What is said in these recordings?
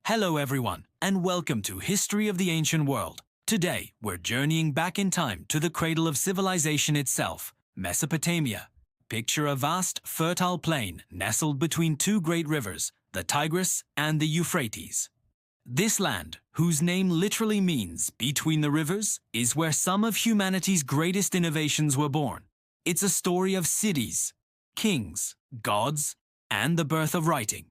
Hello everyone, and welcome to History of the Ancient World. Today, we're journeying back in time to the cradle of civilization itself, Mesopotamia. Picture a vast, fertile plain nestled between two great rivers, the Tigris and the Euphrates. This land, whose name literally means between the rivers, is where some of humanity's greatest innovations were born. It's a story of cities, kings, gods, and the birth of writing.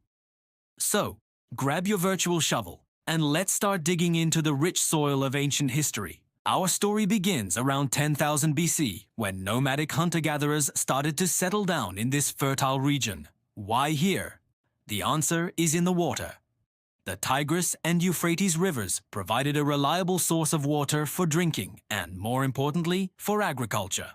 So, grab your virtual shovel, and let's start digging into the rich soil of ancient history. Our story begins around 10,000 BC, when nomadic hunter-gatherers started to settle down in this fertile region. Why here? The answer is in the water. The Tigris and Euphrates rivers provided a reliable source of water for drinking and, more importantly, for agriculture.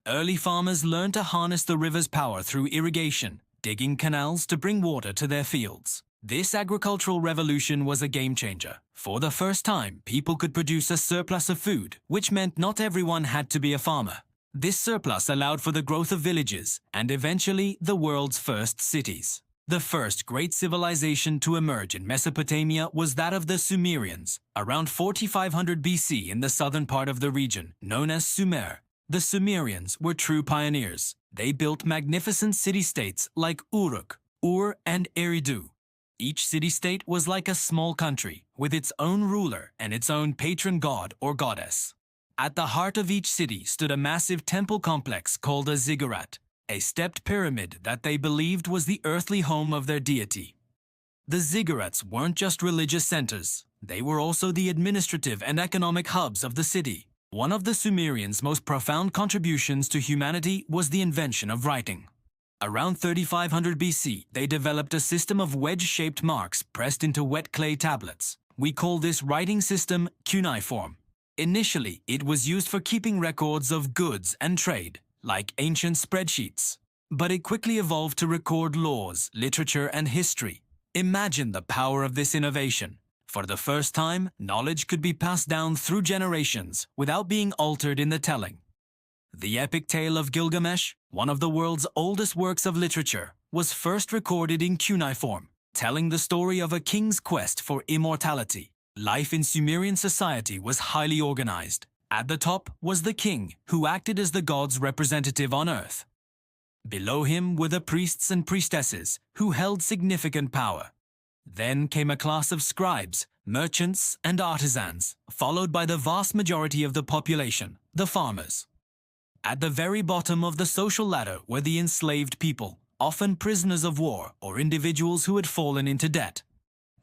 Early farmers learned to harness the river's power through irrigation, digging canals to bring water to their fields. This agricultural revolution was a game-changer. For the first time, people could produce a surplus of food, which meant not everyone had to be a farmer. This surplus allowed for the growth of villages and eventually the world's first cities. The first great civilization to emerge in Mesopotamia was that of the Sumerians, around 4500 BC in the southern part of the region, known as Sumer. The Sumerians were true pioneers. They built magnificent city-states like Uruk, Ur, and Eridu. Each city-state was like a small country, with its own ruler and its own patron god or goddess. At the heart of each city stood a massive temple complex called a ziggurat, a stepped pyramid that they believed was the earthly home of their deity. The ziggurats weren't just religious centers, they were also the administrative and economic hubs of the city. One of the Sumerians' most profound contributions to humanity was the invention of writing. Around 3500 BC, they developed a system of wedge-shaped marks pressed into wet clay tablets. We call this writing system cuneiform. Initially, it was used for keeping records of goods and trade, like ancient spreadsheets. But it quickly evolved to record laws, literature, and history. Imagine the power of this innovation. For the first time, knowledge could be passed down through generations without being altered in the telling. The epic tale of Gilgamesh, one of the world's oldest works of literature, was first recorded in cuneiform, telling the story of a king's quest for immortality. Life in Sumerian society was highly organized. At the top was the king, who acted as the god's representative on earth. Below him were the priests and priestesses, who held significant power. Then came a class of scribes, merchants, and artisans, followed by the vast majority of the population, the farmers. At the very bottom of the social ladder were the enslaved people, often prisoners of war or individuals who had fallen into debt.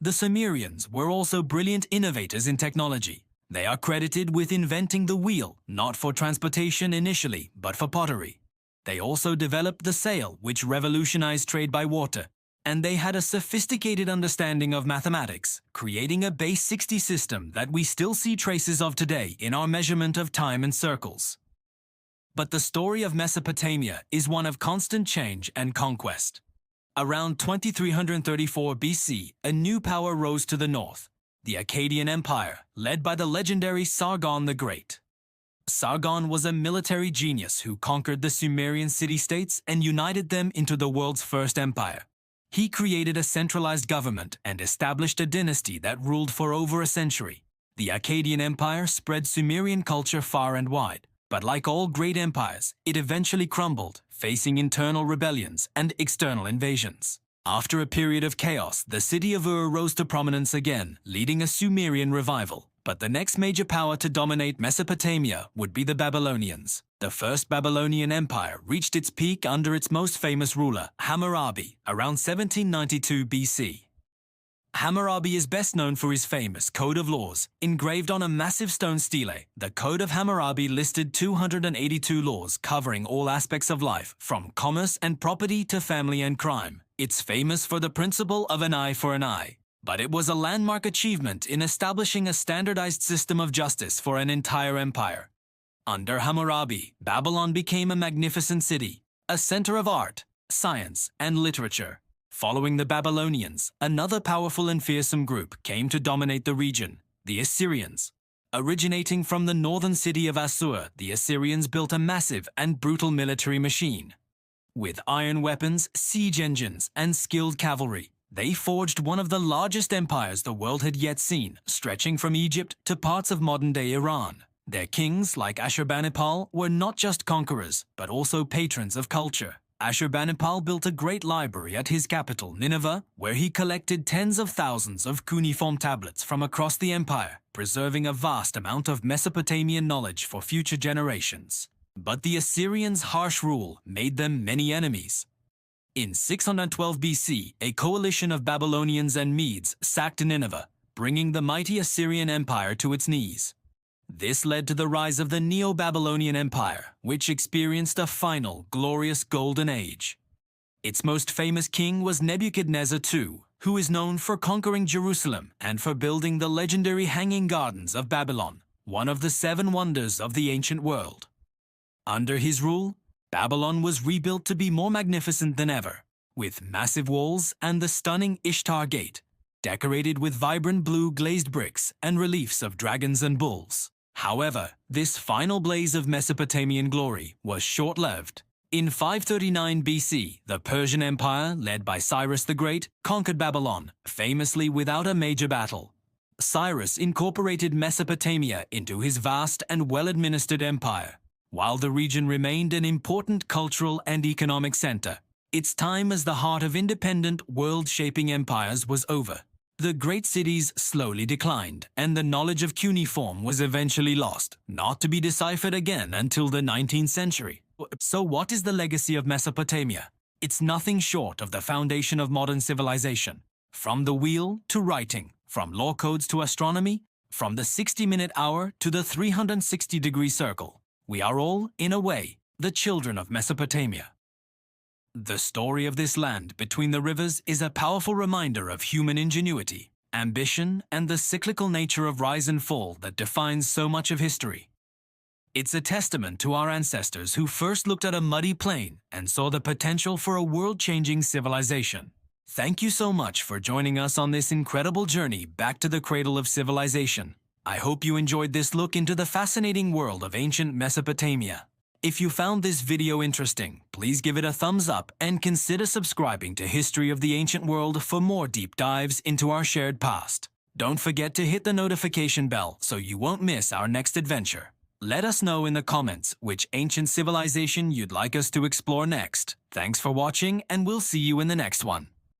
The Sumerians were also brilliant innovators in technology. They are credited with inventing the wheel, not for transportation initially, but for pottery. They also developed the sail, which revolutionized trade by water. And they had a sophisticated understanding of mathematics, creating a base 60 system that we still see traces of today in our measurement of time and circles. But the story of Mesopotamia is one of constant change and conquest. Around 2334 BC, a new power rose to the north, the Akkadian Empire, led by the legendary Sargon the Great. Sargon was a military genius who conquered the Sumerian city-states and united them into the world's first empire. He created a centralized government and established a dynasty that ruled for over a century. The Akkadian Empire spread Sumerian culture far and wide. But like all great empires, it eventually crumbled, facing internal rebellions and external invasions. After a period of chaos, the city of Ur rose to prominence again, leading a Sumerian revival. But the next major power to dominate Mesopotamia would be the Babylonians. The first Babylonian empire reached its peak under its most famous ruler, Hammurabi, around 1792 BC. Hammurabi is best known for his famous Code of Laws, engraved on a massive stone stele. The Code of Hammurabi listed 282 laws covering all aspects of life, from commerce and property to family and crime. It's famous for the principle of an eye for an eye. But it was a landmark achievement in establishing a standardized system of justice for an entire empire. Under Hammurabi, Babylon became a magnificent city, a center of art, science, and literature. Following the Babylonians, another powerful and fearsome group came to dominate the region, the Assyrians. Originating from the northern city of Assur, the Assyrians built a massive and brutal military machine. With iron weapons, siege engines, and skilled cavalry, They forged one of the largest empires the world had yet seen, stretching from Egypt to parts of modern-day Iran. Their kings, like Ashurbanipal, were not just conquerors, but also patrons of culture. Ashurbanipal built a great library at his capital, Nineveh, where he collected tens of thousands of cuneiform tablets from across the empire, preserving a vast amount of Mesopotamian knowledge for future generations. But the Assyrians' harsh rule made them many enemies. In 612 BC, a coalition of Babylonians and Medes sacked Nineveh, bringing the mighty Assyrian Empire to its knees. This led to the rise of the Neo-Babylonian Empire, which experienced a final, glorious golden age. Its most famous king was Nebuchadnezzar II, who is known for conquering Jerusalem and for building the legendary Hanging Gardens of Babylon, one of the 7 wonders of the ancient world. Under his rule, Babylon was rebuilt to be more magnificent than ever, with massive walls and the stunning Ishtar Gate, decorated with vibrant blue glazed bricks and reliefs of dragons and bulls. However, this final blaze of Mesopotamian glory was short-lived. In 539 BC, the Persian Empire, led by Cyrus the Great, conquered Babylon, famously without a major battle. Cyrus incorporated Mesopotamia into his vast and well-administered empire. While the region remained an important cultural and economic center, its time as the heart of independent, world-shaping empires was over. The great cities slowly declined, and the knowledge of cuneiform was eventually lost, not to be deciphered again until the 19th century. So what is the legacy of Mesopotamia? It's nothing short of the foundation of modern civilization. From the wheel to writing, from law codes to astronomy, from the 60-minute hour to the 360-degree circle. We are all, in a way, the children of Mesopotamia. The story of this land between the rivers is a powerful reminder of human ingenuity, ambition, and the cyclical nature of rise and fall that defines so much of history. It's a testament to our ancestors who first looked at a muddy plain and saw the potential for a world-changing civilization. Thank you so much for joining us on this incredible journey back to the cradle of civilization. I hope you enjoyed this look into the fascinating world of ancient Mesopotamia. If you found this video interesting, please give it a thumbs up and consider subscribing to History of the Ancient World for more deep dives into our shared past. Don't forget to hit the notification bell so you won't miss our next adventure. Let us know in the comments which ancient civilization you'd like us to explore next. Thanks for watching, and we'll see you in the next one.